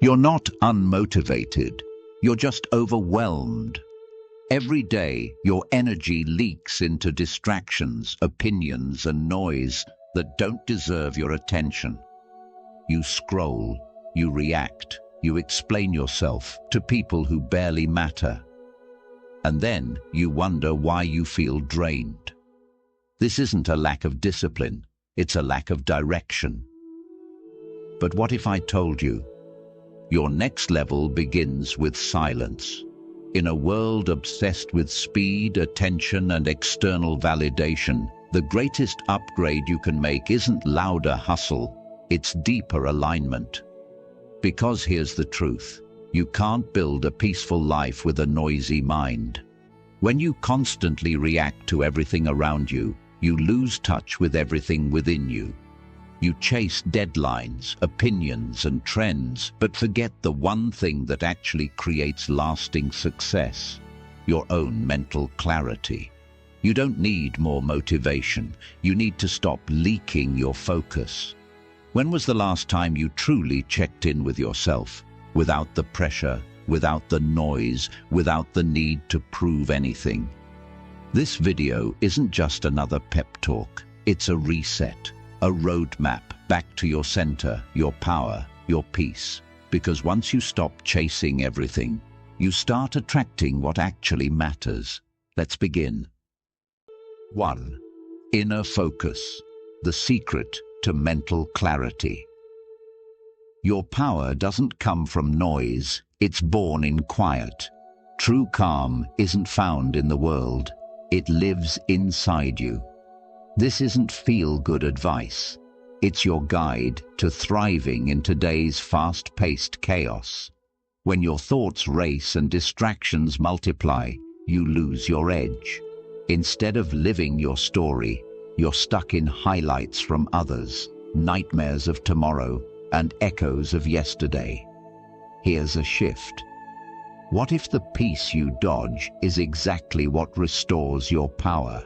You're not unmotivated. You're just overwhelmed. Every day, your energy leaks into distractions, opinions, and noise that don't deserve your attention. You scroll, you react, you explain yourself to people who barely matter. And then you wonder why you feel drained. This isn't a lack of discipline, it's a lack of direction. But what if I told you, your next level begins with silence? In a world obsessed with speed, attention, and external validation, the greatest upgrade you can make isn't louder hustle, it's deeper alignment. Because here's the truth, you can't build a peaceful life with a noisy mind. When you constantly react to everything around you, you lose touch with everything within you. You chase deadlines, opinions, and trends, but forget the one thing that actually creates lasting success: your own mental clarity. You don't need more motivation. You need to stop leaking your focus. When was the last time you truly checked in with yourself, without the pressure, without the noise, without the need to prove anything? This video isn't just another pep talk. It's a reset, a roadmap back to your center, your power, your peace. Because once you stop chasing everything, you start attracting what actually matters. Let's begin. 1. Inner focus, the secret to mental clarity. Your power doesn't come from noise, it's born in quiet. True calm isn't found in the world, it lives inside you. This isn't feel-good advice. It's your guide to thriving in today's fast-paced chaos. When your thoughts race and distractions multiply, you lose your edge. Instead of living your story, you're stuck in highlights from others, nightmares of tomorrow, and echoes of yesterday. Here's a shift. What if the peace you dodge is exactly what restores your power?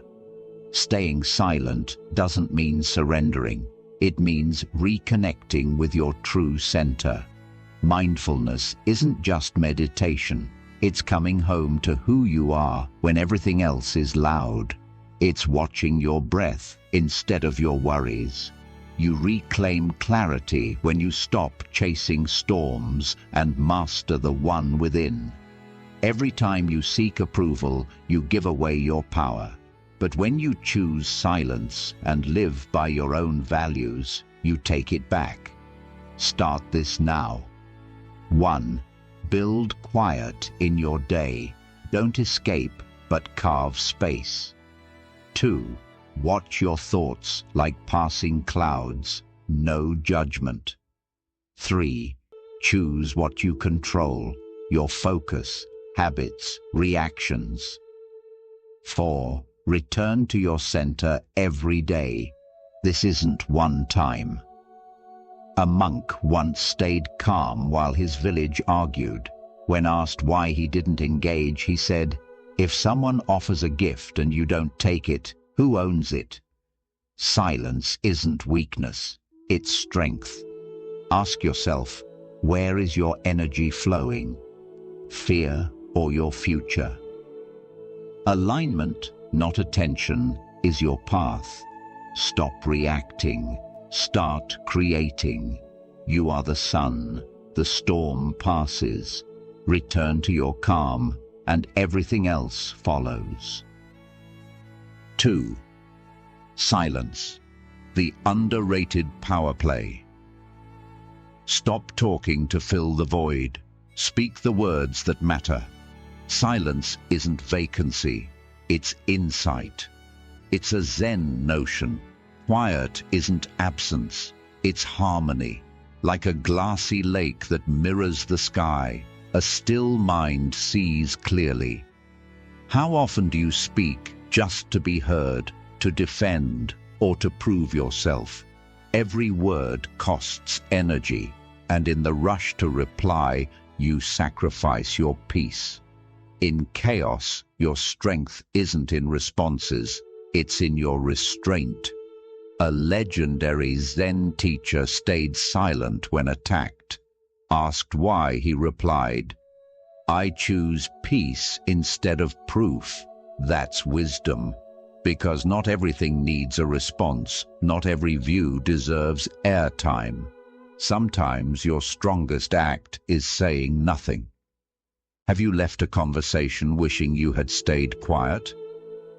Staying silent doesn't mean surrendering. It means reconnecting with your true center. Mindfulness isn't just meditation. It's coming home to who you are when everything else is loud. It's watching your breath instead of your worries. You reclaim clarity when you stop chasing storms and master the one within. Every time you seek approval, you give away your power. But when you choose silence and live by your own values, you take it back. Start this now. 1. Build quiet in your day. Don't escape, but carve space. 2. Watch your thoughts like passing clouds. No judgment. 3. Choose what you control. Your focus, habits, reactions. 4. Return to your center every day. This isn't one time. A monk once stayed calm while his village argued. When asked why he didn't engage, he said, "If someone offers a gift and you don't take it, who owns it?" Silence isn't weakness, it's strength. Ask yourself, where is your energy flowing? Fear or your future? Alignment, not attention, is your path. Stop reacting. Start creating. You are the sun. The storm passes. Return to your calm, and everything else follows. 2. Silence, the underrated power play. Stop talking to fill the void. Speak the words that matter. Silence isn't vacancy. It's insight. It's a Zen notion. Quiet isn't absence, it's harmony. Like a glassy lake that mirrors the sky, a still mind sees clearly. How often do you speak just to be heard, to defend, or to prove yourself? Every word costs energy, and in the rush to reply, you sacrifice your peace. In chaos, your strength isn't in responses, it's in your restraint. A legendary Zen teacher stayed silent when attacked. Asked why, he replied, "I choose peace instead of proof." That's wisdom. Because not everything needs a response, not every view deserves airtime. Sometimes your strongest act is saying nothing. Have you left a conversation wishing you had stayed quiet?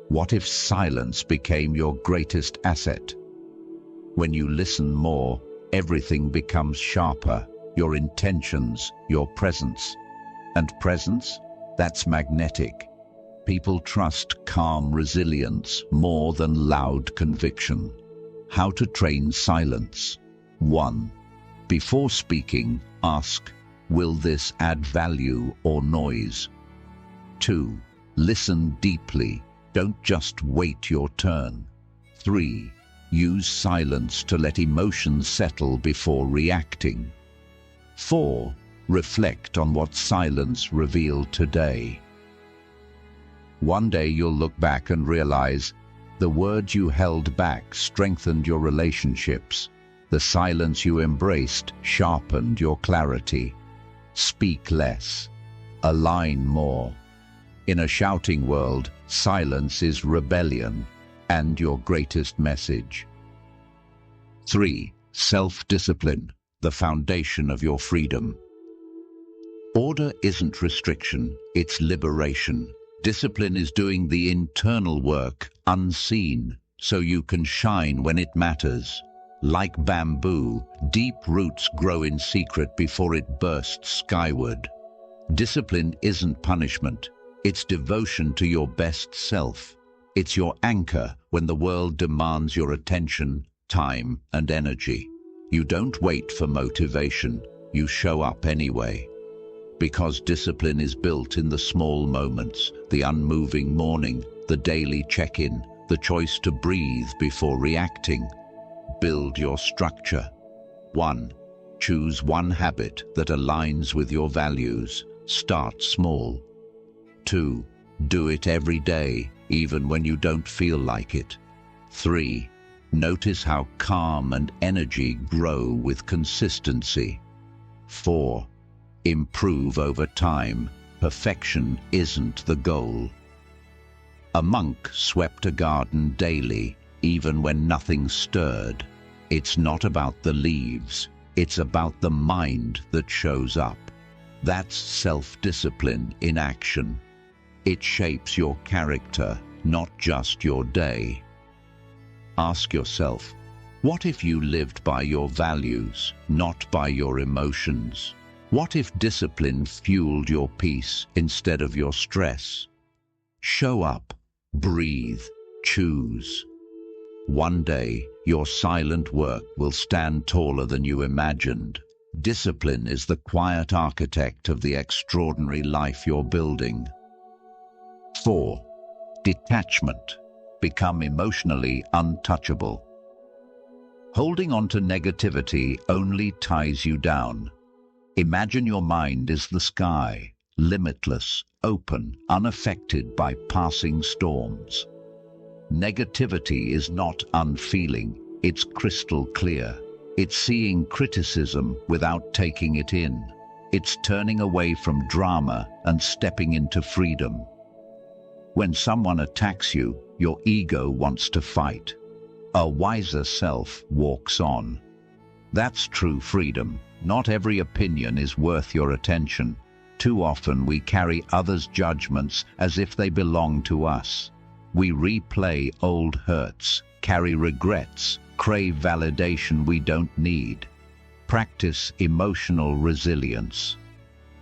What if silence became your greatest asset? When you listen more, everything becomes sharper, your intentions, your presence. And presence? That's magnetic. People trust calm resilience more than loud conviction. How to train silence. 1. Before speaking, ask, will this add value or noise? 2. Listen deeply. Don't just wait your turn. 3. Use silence to let emotions settle before reacting. 4. Reflect on what silence revealed today. One day you'll look back and realize the words you held back strengthened your relationships. The silence you embraced sharpened your clarity. Speak less. Align more. In a shouting world, silence is rebellion and your greatest message. 3. Self-discipline, the foundation of your freedom. Order isn't restriction, it's liberation. Discipline is doing the internal work, unseen, so you can shine when it matters. Like bamboo, deep roots grow in secret before it bursts skyward. Discipline isn't punishment, it's devotion to your best self. It's your anchor when the world demands your attention, time, and energy. You don't wait for motivation, you show up anyway. Because discipline is built in the small moments, the unmoving morning, the daily check-in, the choice to breathe before reacting. Build your structure. 1. Choose one habit that aligns with your values. Start small. 2. Do it every day, even when you don't feel like it. 3. Notice how calm and energy grow with consistency. 4. Improve over time. Perfection isn't the goal. A monk swept a garden daily, even when nothing stirred. It's not about the leaves, it's about the mind that shows up. That's self-discipline in action. It shapes your character, not just your day. Ask yourself, what if you lived by your values, not by your emotions? What if discipline fueled your peace instead of your stress? Show up, breathe, choose. One day, your silent work will stand taller than you imagined. Discipline is the quiet architect of the extraordinary life you're building. 4. Detachment. Become emotionally untouchable. Holding on to negativity only ties you down. Imagine your mind is the sky, limitless, open, unaffected by passing storms. Negativity is not unfeeling, it's crystal clear. It's seeing criticism without taking it in. It's turning away from drama and stepping into freedom. When someone attacks you, your ego wants to fight. A wiser self walks on. That's true freedom. Not every opinion is worth your attention. Too often we carry others' judgments as if they belong to us. We replay old hurts, carry regrets, crave validation we don't need. Practice emotional resilience.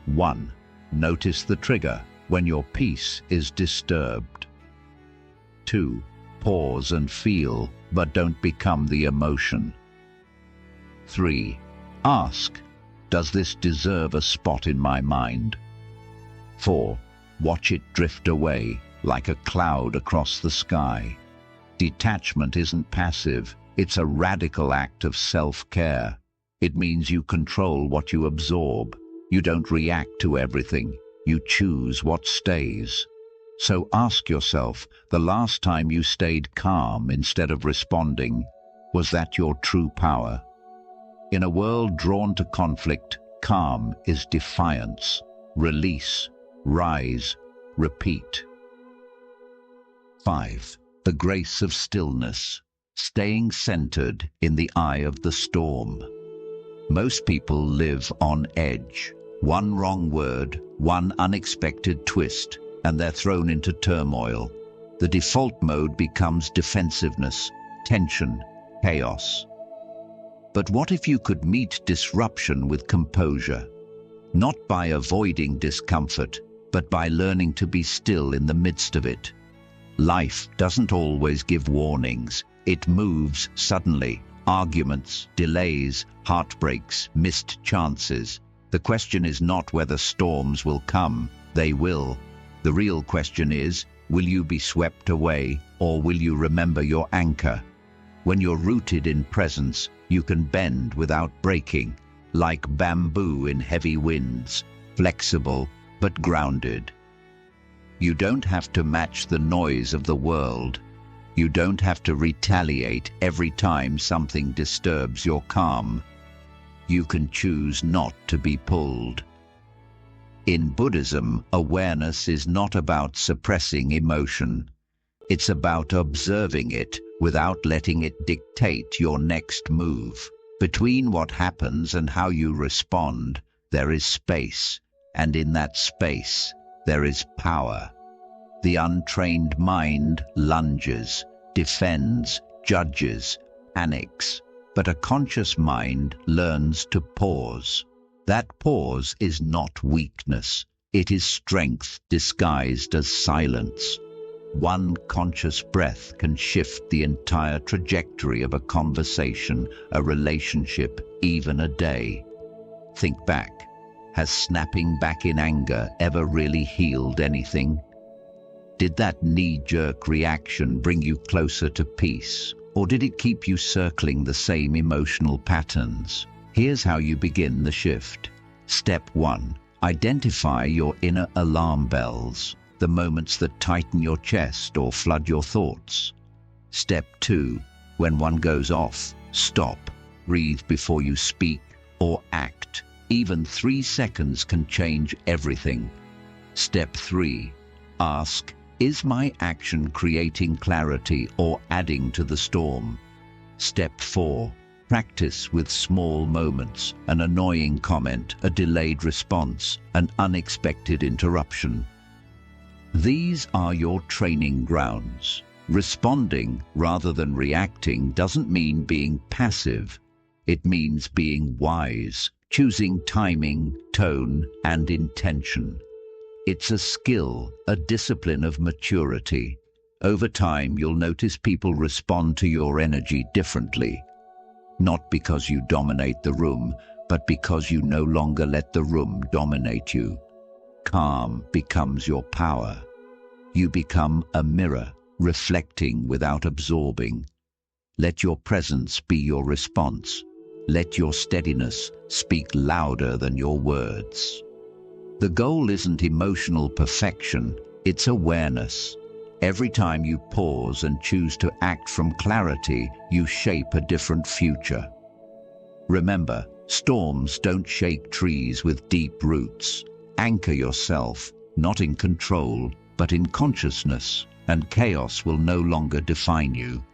1. Notice the trigger when your peace is disturbed. 2. Pause and feel, but don't become the emotion. 3. Ask, does this deserve a spot in my mind? 4. Watch it drift away, like a cloud across the sky. Detachment isn't passive, it's a radical act of self-care. It means you control what you absorb. You don't react to everything, you choose what stays. So ask yourself, the last time you stayed calm instead of responding, was that your true power? In a world drawn to conflict, Calm is defiance. Release, rise, repeat. 5. The grace of stillness. Staying centered in the eye of the storm. Most people live on edge. One wrong word, one unexpected twist, and they're thrown into turmoil. The default mode becomes defensiveness, tension, chaos. But what if you could meet disruption with composure? Not by avoiding discomfort, but by learning to be still in the midst of it. Life doesn't always give warnings. It moves suddenly. Arguments, delays, heartbreaks, missed chances. The question is not whether storms will come. They will. The real question is, will you be swept away, or will you remember your anchor? When you're rooted in presence, you can bend without breaking, like bamboo in heavy winds, flexible but grounded. You don't have to match the noise of the world. You don't have to retaliate every time something disturbs your calm. You can choose not to be pulled. In Buddhism, awareness is not about suppressing emotion. It's about observing it without letting it dictate your next move. Between what happens and how you respond, there is space, and in that space, there is power. The untrained mind lunges, defends, judges, panics, but a conscious mind learns to pause. That pause is not weakness. It is strength disguised as silence. One conscious breath can shift the entire trajectory of a conversation, a relationship, even a day. Think back. Has snapping back in anger ever really healed anything? Did that knee-jerk reaction bring you closer to peace, or did it keep you circling the same emotional patterns? Here's how you begin the shift. Step 1. Identify your inner alarm bells, the moments that tighten your chest or flood your thoughts. Step 2. When one goes off, stop. Breathe before you speak or act. Even 3 seconds can change everything. Step 3. Ask, is my action creating clarity or adding to the storm? Step 4. Practice with small moments, an annoying comment, a delayed response, an unexpected interruption. These are your training grounds. Responding rather than reacting doesn't mean being passive. It means being wise, choosing timing, tone, and intention. It's a skill, a discipline of maturity. Over time, you'll notice people respond to your energy differently. Not because you dominate the room, but because you no longer let the room dominate you. Calm becomes your power. You become a mirror, reflecting without absorbing. Let your presence be your response. Let your steadiness speak louder than your words. The goal isn't emotional perfection, it's awareness. Every time you pause and choose to act from clarity, you shape a different future. Remember, storms don't shake trees with deep roots. Anchor yourself, not in control, but in consciousness, and chaos will no longer define you.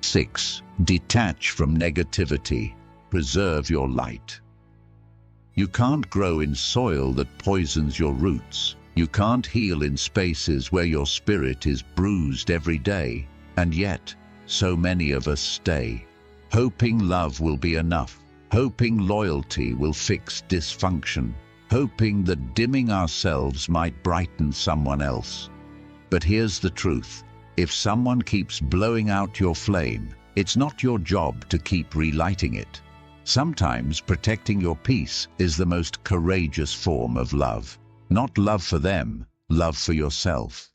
6. Detach from negativity. Preserve your light. You can't grow in soil that poisons your roots. You can't heal in spaces where your spirit is bruised every day. And yet, so many of us stay, hoping love will be enough, hoping loyalty will fix dysfunction, hoping that dimming ourselves might brighten someone else. But here's the truth. If someone keeps blowing out your flame, it's not your job to keep relighting it. Sometimes protecting your peace is the most courageous form of love. Not love for them, love for yourself.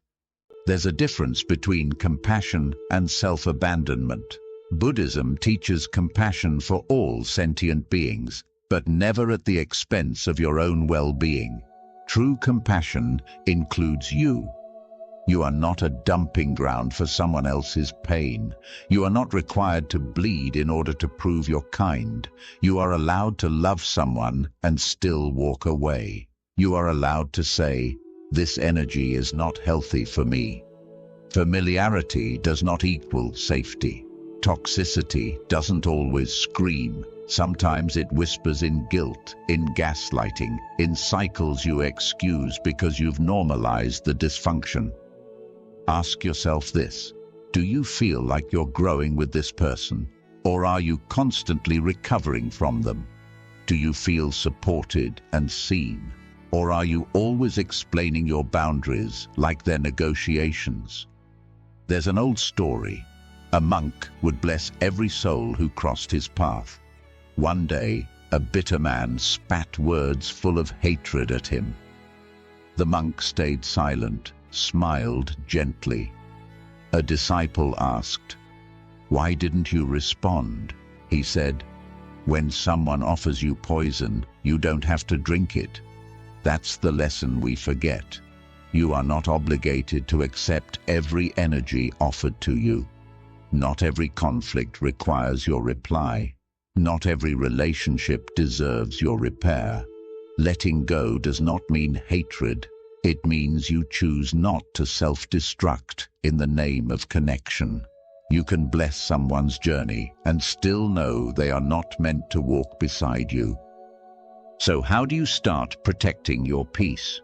There's a difference between compassion and self-abandonment. Buddhism teaches compassion for all sentient beings, but never at the expense of your own well-being. True compassion includes you. You are not a dumping ground for someone else's pain. You are not required to bleed in order to prove you're kind. You are allowed to love someone and still walk away. You are allowed to say, "This energy is not healthy for me." Familiarity does not equal safety. Toxicity doesn't always scream. Sometimes it whispers in guilt, in gaslighting, in cycles you excuse because you've normalized the dysfunction. Ask yourself this: do you feel like you're growing with this person, or are you constantly recovering from them? Do you feel supported and seen, or are you always explaining your boundaries like they're negotiations? There's an old story. A monk would bless every soul who crossed his path. One day, a bitter man spat words full of hatred at him. The monk stayed silent, smiled gently. A disciple asked, "Why didn't you respond?" He said, "When someone offers you poison, you don't have to drink it." That's the lesson we forget. You are not obligated to accept every energy offered to you. Not every conflict requires your reply. Not every relationship deserves your repair. Letting go does not mean hatred. It means you choose not to self-destruct in the name of connection. You can bless someone's journey and still know they are not meant to walk beside you. So how do you start protecting your peace?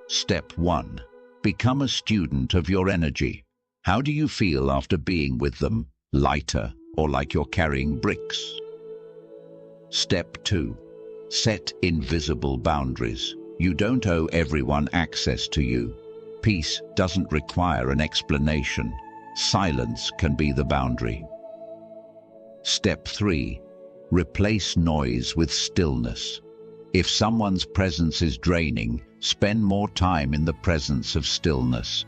Step 1. Become a student of your energy. How do you feel after being with them? Lighter, or like you're carrying bricks? Step 2. Set invisible boundaries. You don't owe everyone access to you. Peace doesn't require an explanation. Silence can be the boundary. Step 3. Replace noise with stillness. If someone's presence is draining, spend more time in the presence of stillness.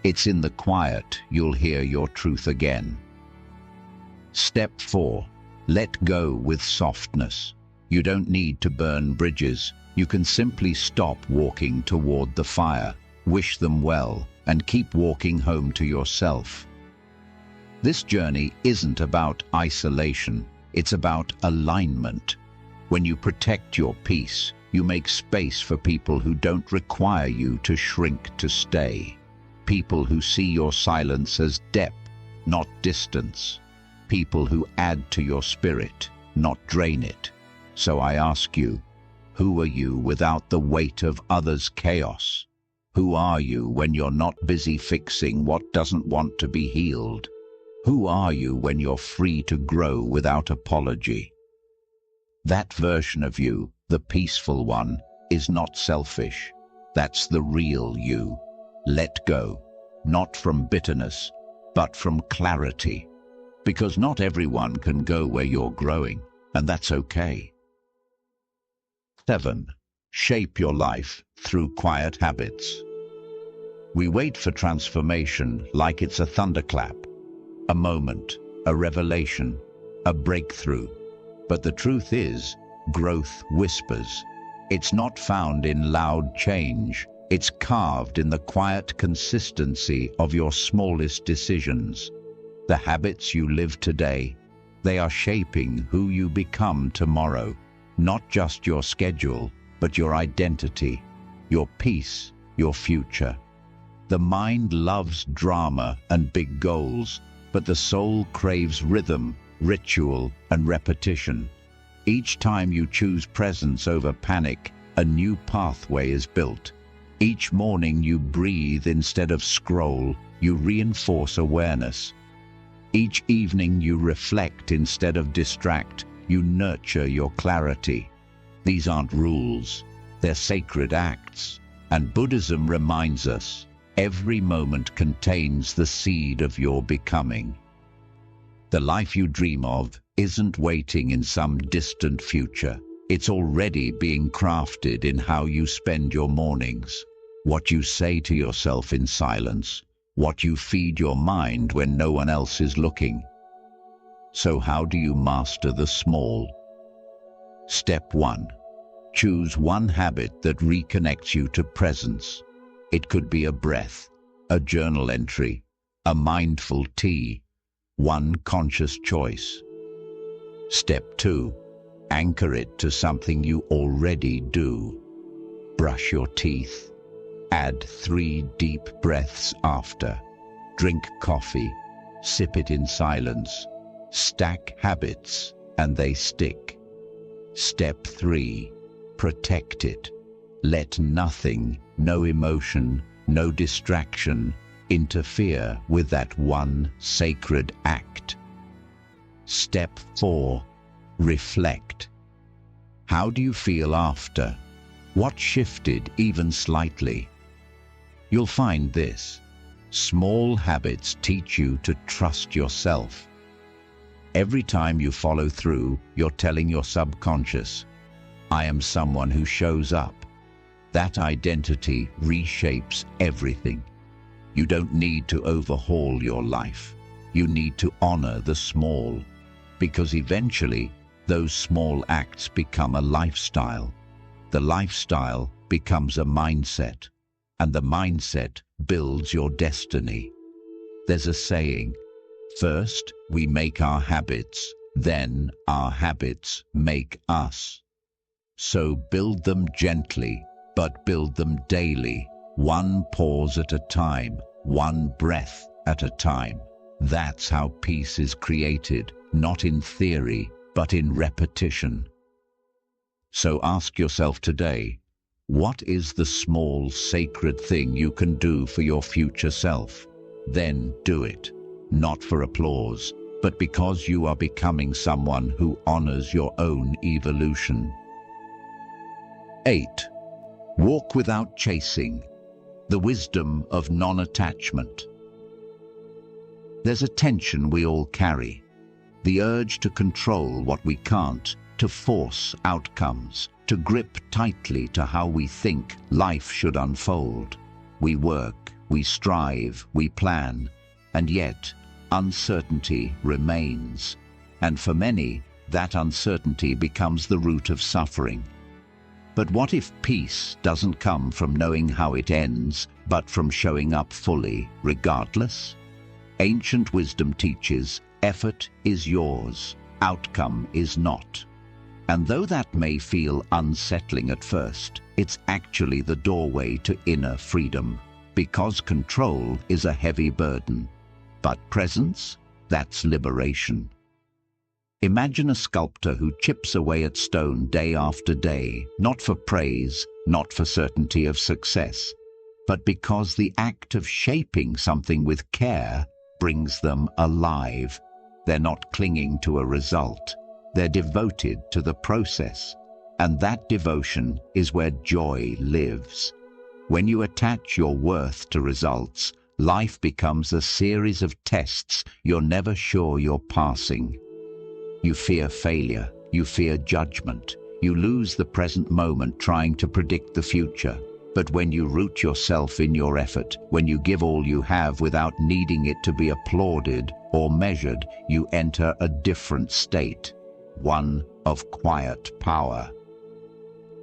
It's in the quiet you'll hear your truth again. Step 4. Let go with softness. You don't need to burn bridges. You can simply stop walking toward the fire, wish them well, and keep walking home to yourself. This journey isn't about isolation. It's about alignment. When you protect your peace, you make space for people who don't require you to shrink to stay. People who see your silence as depth, not distance. People who add to your spirit, not drain it. So I ask you, who are you without the weight of others' chaos? Who are you when you're not busy fixing what doesn't want to be healed? Who are you when you're free to grow without apology? That version of you, the peaceful one, is not selfish. That's the real you. Let go, not from bitterness, but from clarity. Because not everyone can go where you're growing, and that's okay. 7. Shape your life through quiet habits. We wait for transformation like it's a thunderclap, a moment, a revelation, a breakthrough. But the truth is, growth whispers. It's not found in loud change. It's carved in the quiet consistency of your smallest decisions. The habits you live today, they are shaping who you become tomorrow. Not just your schedule, but your identity, your peace, your future. The mind loves drama and big goals, but the soul craves rhythm, ritual, and repetition. Each time you choose presence over panic, a new pathway is built. Each morning you breathe instead of scroll, you reinforce awareness. Each evening you reflect instead of distract, you nurture your clarity. These aren't rules, they're sacred acts. And Buddhism reminds us, every moment contains the seed of your becoming. The life you dream of isn't waiting in some distant future. It's already being crafted in how you spend your mornings, what you say to yourself in silence, what you feed your mind when no one else is looking. So how do you master the small? Step 1. Choose one habit that reconnects you to presence. It could be a breath, a journal entry, a mindful tea, one conscious choice. Step 2. Anchor it to something you already do. Brush your teeth. Add 3 deep breaths after. Drink coffee. Sip it in silence. Stack habits, and they stick. Step 3. Protect it. Let nothing, no emotion, no distraction, interfere with that one sacred act. Step 4. Reflect. How do you feel after? What shifted even slightly? You'll find this. Small habits teach you to trust yourself. Every time you follow through, you're telling your subconscious, I am someone who shows up. That identity reshapes everything. You don't need to overhaul your life. You need to honor the small, because eventually those small acts become a lifestyle. The lifestyle becomes a mindset, and the mindset builds your destiny. There's a saying, first we make our habits, then our habits make us. So build them gently, but build them daily, one pause at a time, one breath at a time. That's how peace is created, not in theory, but in repetition. So ask yourself today, what is the small, sacred thing you can do for your future self? Then do it, not for applause, but because you are becoming someone who honors your own evolution. 8. Walk without chasing. The wisdom of non-attachment. There's a tension we all carry. The urge to control what we can't, to force outcomes, to grip tightly to how we think life should unfold. We work, we strive, we plan, and yet uncertainty remains. And for many, that uncertainty becomes the root of suffering. But what if peace doesn't come from knowing how it ends, but from showing up fully, regardless? Ancient wisdom teaches, effort is yours, outcome is not. And though that may feel unsettling at first, it's actually the doorway to inner freedom, because control is a heavy burden. But presence, that's liberation. Imagine a sculptor who chips away at stone day after day, not for praise, not for certainty of success, but because the act of shaping something with care brings them alive. They're not clinging to a result. They're devoted to the process. And that devotion is where joy lives. When you attach your worth to results, life becomes a series of tests you're never sure you're passing. You fear failure, you fear judgment, you lose the present moment trying to predict the future. But when you root yourself in your effort, when you give all you have without needing it to be applauded or measured, you enter a different state, one of quiet power.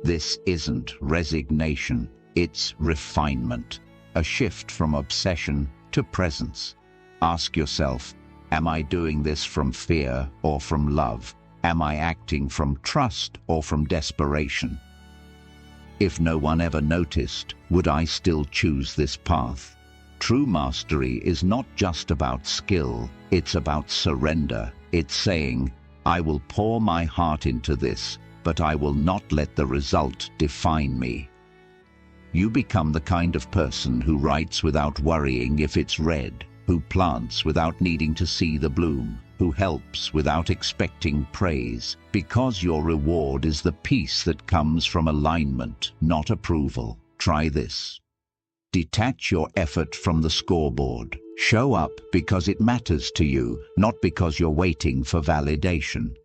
This isn't resignation, it's refinement, a shift from obsession to presence. Ask yourself, am I doing this from fear or from love? Am I acting from trust or from desperation? If no one ever noticed, would I still choose this path? True mastery is not just about skill, it's about surrender. It's saying, I will pour my heart into this, but I will not let the result define me. You become the kind of person who writes without worrying if it's read, who plants without needing to see the bloom, who helps without expecting praise, because your reward is the peace that comes from alignment, not approval. Try this. Detach your effort from the scoreboard. Show up because it matters to you, not because you're waiting for validation.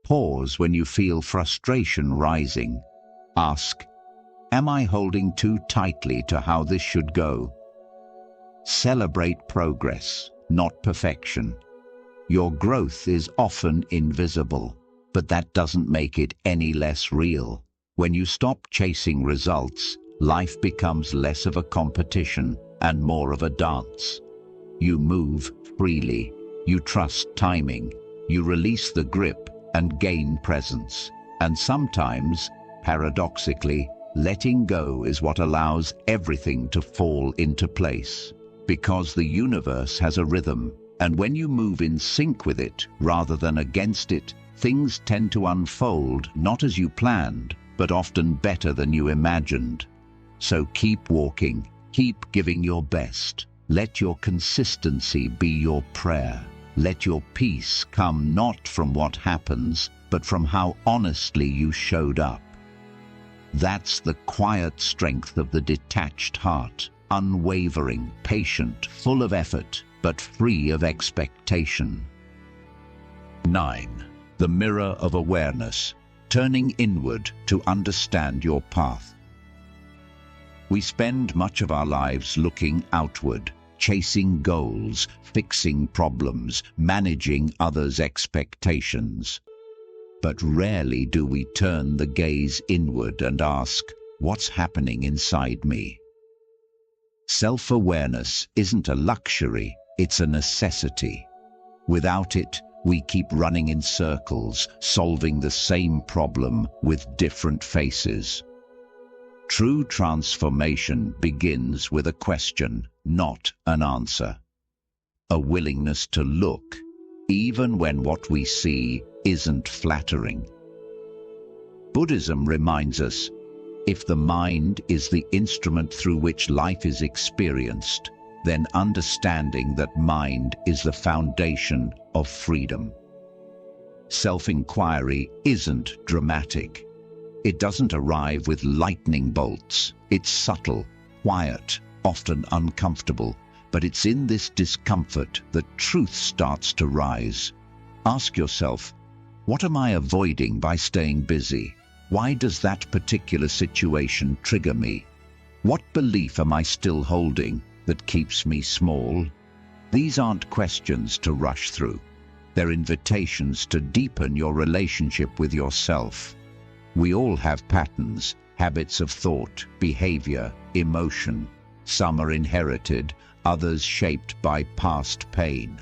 Pause when you feel frustration rising. Ask, am I holding too tightly to how this should go? Celebrate progress, not perfection. Your growth is often invisible, but that doesn't make it any less real. When you stop chasing results, life becomes less of a competition and more of a dance. You move freely, you trust timing, you release the grip and gain presence. And sometimes, paradoxically, letting go is what allows everything to fall into place. Because the universe has a rhythm, and when you move in sync with it rather than against it, things tend to unfold not as you planned, but often better than you imagined. So keep walking, keep giving your best. Let your consistency be your prayer. Let your peace come not from what happens, but from how honestly you showed up. That's the quiet strength of the detached heart, unwavering, patient, full of effort, but free of expectation. 9. The mirror of awareness, turning inward to understand your path. We spend much of our lives looking outward, chasing goals, fixing problems, managing others' expectations. But rarely do we turn the gaze inward and ask, what's happening inside me? Self-awareness isn't a luxury, it's a necessity. Without it, we keep running in circles, solving the same problem with different faces. True transformation begins with a question, not an answer. A willingness to look, even when what we see isn't flattering. Buddhism reminds us, if the mind is the instrument through which life is experienced, then understanding that mind is the foundation of freedom. Self-inquiry isn't dramatic. It doesn't arrive with lightning bolts. It's subtle, quiet, often uncomfortable, but it's in this discomfort that truth starts to rise. Ask yourself, what am I avoiding by staying busy? Why does that particular situation trigger me? What belief am I still holding that keeps me small? These aren't questions to rush through. They're invitations to deepen your relationship with yourself. We all have patterns, habits of thought, behavior, emotion. Some are inherited, others shaped by past pain.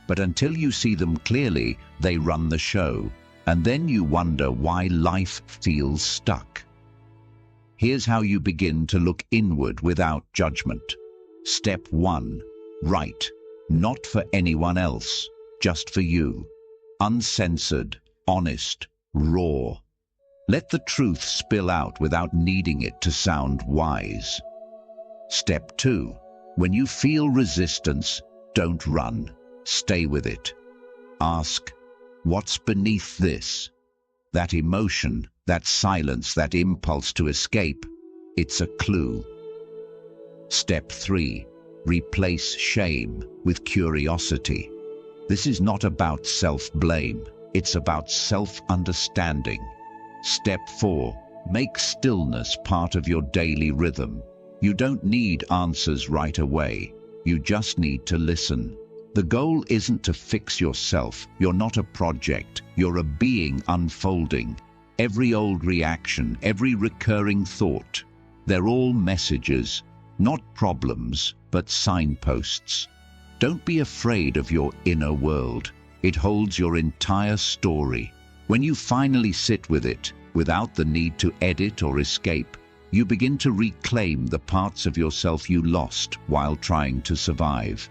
But until you see them clearly, they run the show, and then you wonder why life feels stuck. Here's how you begin to look inward without judgment. Step 1. Write. Not for anyone else, just for you. Uncensored, honest, raw. Let the truth spill out without needing it to sound wise. Step 2. When you feel resistance, don't run. Stay with it. Ask, what's beneath this? That emotion, that silence, that impulse to escape, it's a clue. Step 3. Replace shame with curiosity. This is not about self-blame. It's about self-understanding. Step 4. Make stillness part of your daily rhythm. You don't need answers right away. You just need to listen. The goal isn't to fix yourself. You're not a project. You're a being unfolding. Every old reaction, every recurring thought, they're all messages, not problems, but signposts. Don't be afraid of your inner world. It holds your entire story. When you finally sit with it, without the need to edit or escape, you begin to reclaim the parts of yourself you lost while trying to survive.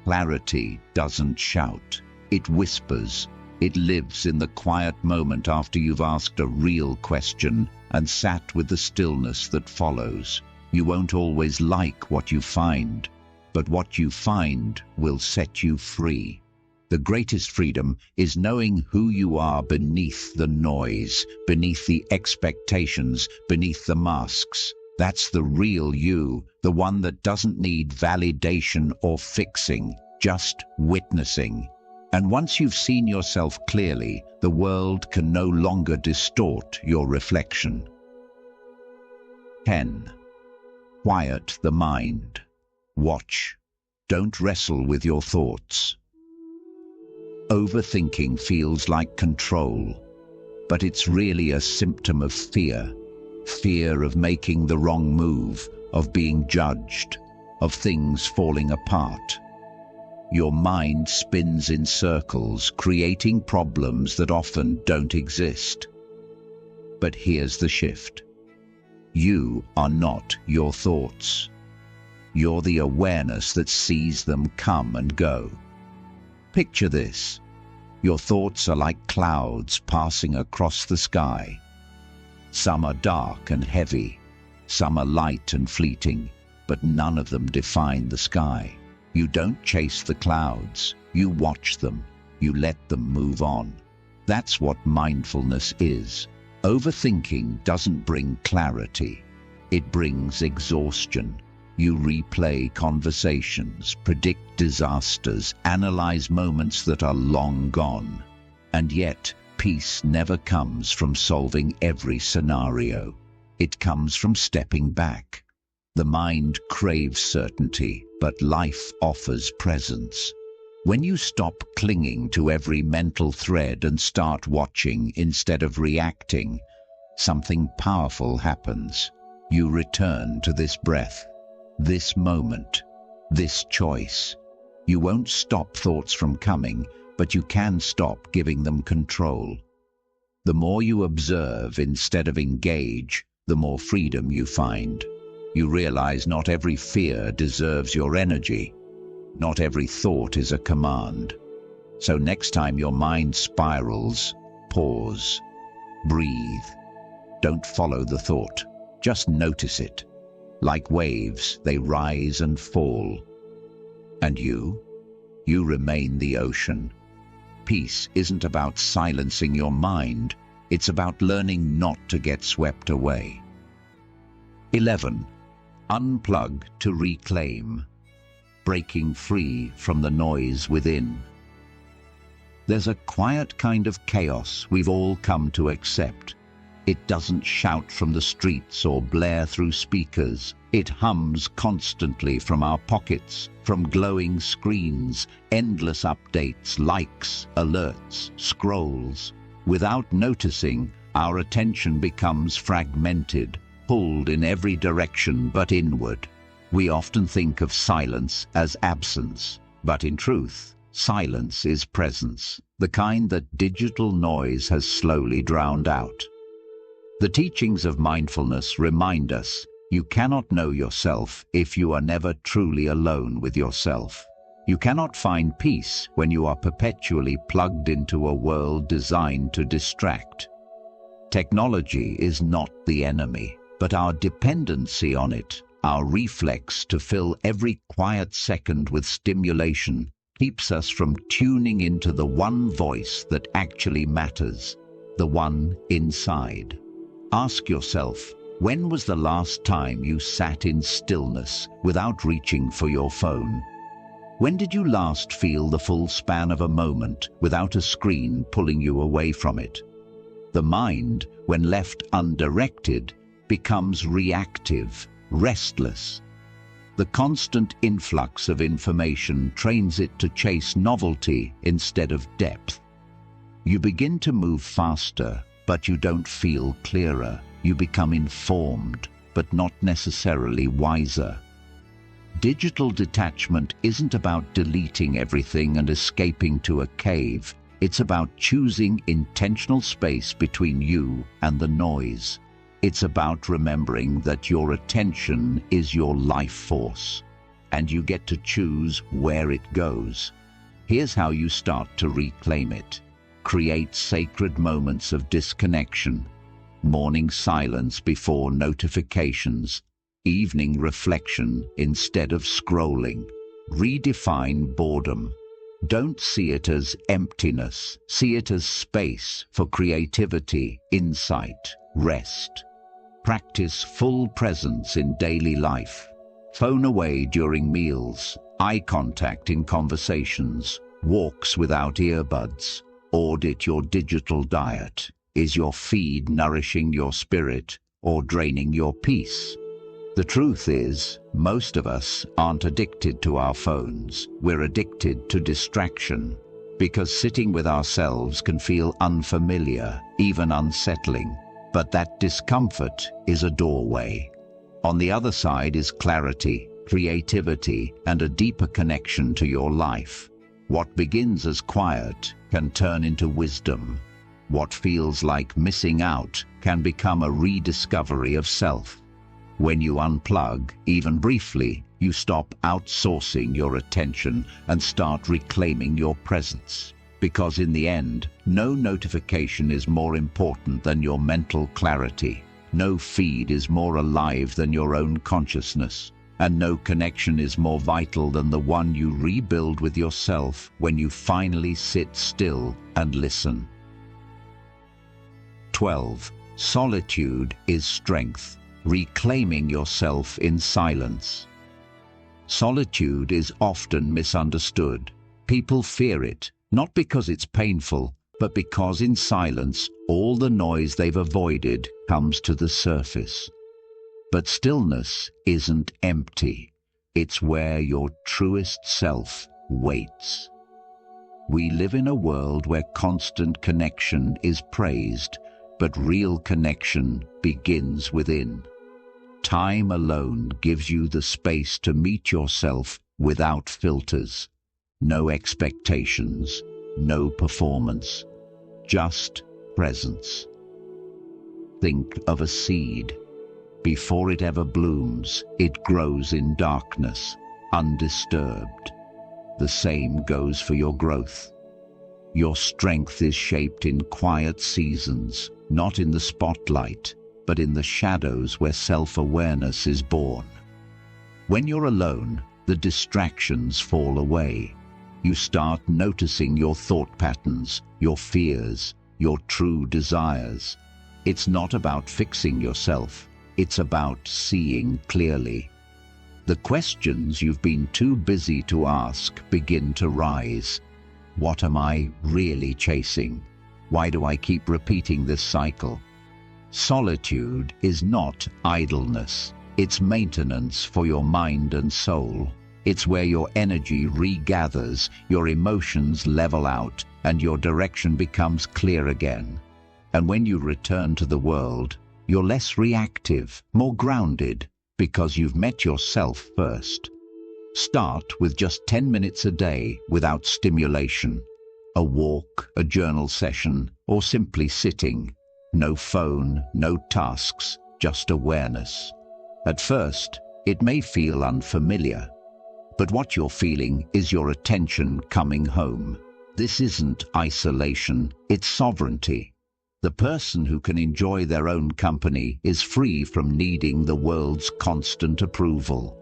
Clarity doesn't shout. It whispers. It lives in the quiet moment after you've asked a real question and sat with the stillness that follows. You won't always like what you find, but what you find will set you free. The greatest freedom is knowing who you are beneath the noise, beneath the expectations, beneath the masks. That's the real you, the one that doesn't need validation or fixing, just witnessing. And once you've seen yourself clearly, the world can no longer distort your reflection. 10. Quiet the mind. Watch. Don't wrestle with your thoughts. Overthinking feels like control, but it's really a symptom of fear. Fear of making the wrong move, of being judged, of things falling apart. Your mind spins in circles, creating problems that often don't exist. But here's the shift. You are not your thoughts. You're the awareness that sees them come and go. Picture this. Your thoughts are like clouds passing across the sky. Some are dark and heavy, some are light and fleeting, but none of them define the sky. You don't chase the clouds, you watch them, you let them move on. That's what mindfulness is. Overthinking doesn't bring clarity, it brings exhaustion. You replay conversations, predict disasters, analyze moments that are long gone. And yet, peace never comes from solving every scenario. It comes from stepping back. The mind craves certainty, but life offers presence. When you stop clinging to every mental thread and start watching instead of reacting, something powerful happens. You return to this breath, this moment, this choice. You won't stop thoughts from coming, but you can stop giving them control. The more you observe instead of engage, the more freedom you find. You realize not every fear deserves your energy. Not every thought is a command. So next time your mind spirals, pause, breathe. Don't follow the thought, just notice it. Like waves, they rise and fall. And you remain the ocean. Peace isn't about silencing your mind, it's about learning not to get swept away. 11. Unplug to reclaim. Breaking free from the noise within. There's a quiet kind of chaos we've all come to accept. It doesn't shout from the streets or blare through speakers. It hums constantly from our pockets, from glowing screens, endless updates, likes, alerts, scrolls. Without noticing, our attention becomes fragmented, pulled in every direction but inward. We often think of silence as absence, but in truth, silence is presence, the kind that digital noise has slowly drowned out. The teachings of mindfulness remind us you cannot know yourself if you are never truly alone with yourself. You cannot find peace when you are perpetually plugged into a world designed to distract. Technology is not the enemy, but our dependency on it, our reflex to fill every quiet second with stimulation, keeps us from tuning into the one voice that actually matters, the one inside. Ask yourself, when was the last time you sat in stillness without reaching for your phone? When did you last feel the full span of a moment without a screen pulling you away from it? The mind, when left undirected, becomes reactive, restless. The constant influx of information trains it to chase novelty instead of depth. You begin to move faster, but you don't feel clearer. You become informed, but not necessarily wiser. Digital detachment isn't about deleting everything and escaping to a cave. It's about choosing intentional space between you and the noise. It's about remembering that your attention is your life force, and you get to choose where it goes. Here's how you start to reclaim it. Create sacred moments of disconnection. Morning silence before notifications. Evening reflection instead of scrolling. Redefine boredom. Don't see it as emptiness. See it as space for creativity, insight, rest. Practice full presence in daily life. Phone away during meals, eye contact in conversations, walks without earbuds. Audit your digital diet. Is your feed nourishing your spirit or draining your peace? The truth is, most of us aren't addicted to our phones. We're addicted to distraction, because sitting with ourselves can feel unfamiliar, even unsettling. But that discomfort is a doorway. On the other side is clarity, creativity, and a deeper connection to your life. What begins as quiet can turn into wisdom. What feels like missing out can become a rediscovery of self. When you unplug, even briefly, you stop outsourcing your attention and start reclaiming your presence. Because in the end, no notification is more important than your mental clarity. No feed is more alive than your own consciousness. And no connection is more vital than the one you rebuild with yourself when you finally sit still and listen. 12. Solitude is strength. Reclaiming yourself in silence. Solitude is often misunderstood. People fear it, not because it's painful, but because in silence, all the noise they've avoided comes to the surface. But stillness isn't empty. It's where your truest self waits. We live in a world where constant connection is praised, but real connection begins within. Time alone gives you the space to meet yourself without filters. No expectations, no performance, just presence. Think of a seed. Before it ever blooms, it grows in darkness, undisturbed. The same goes for your growth. Your strength is shaped in quiet seasons, not in the spotlight, but in the shadows where self-awareness is born. When you're alone, the distractions fall away. You start noticing your thought patterns, your fears, your true desires. It's not about fixing yourself. It's about seeing clearly. The questions you've been too busy to ask begin to rise. What am I really chasing? Why do I keep repeating this cycle? Solitude is not idleness. It's maintenance for your mind and soul. It's where your energy regathers, your emotions level out, and your direction becomes clear again. And when you return to the world, you're less reactive, more grounded, because you've met yourself first. Start with just 10 minutes a day without stimulation. A walk, a journal session, or simply sitting. No phone, no tasks, just awareness. At first, it may feel unfamiliar, but what you're feeling is your attention coming home. This isn't isolation, it's sovereignty. The person who can enjoy their own company is free from needing the world's constant approval.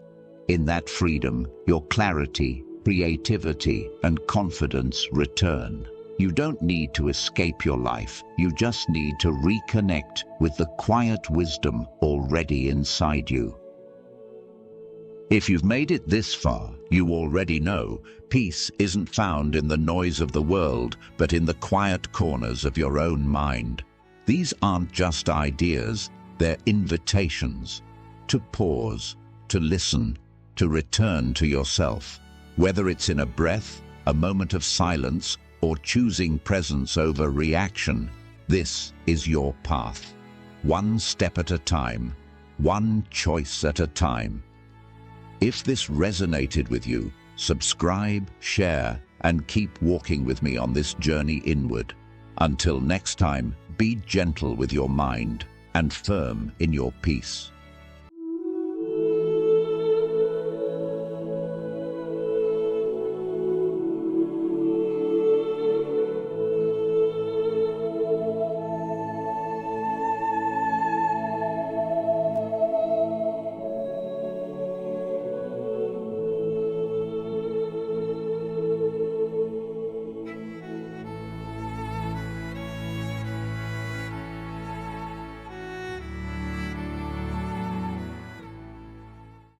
In that freedom, your clarity, creativity, and confidence return. You don't need to escape your life, you just need to reconnect with the quiet wisdom already inside you. If you've made it this far, you already know peace isn't found in the noise of the world, but in the quiet corners of your own mind. These aren't just ideas, they're invitations to pause, to listen, to return to yourself. Whether it's in a breath, a moment of silence, or choosing presence over reaction, this is your path. One step at a time, one choice at a time. If this resonated with you, subscribe, share, and keep walking with me on this journey inward. Until next time, be gentle with your mind and firm in your peace.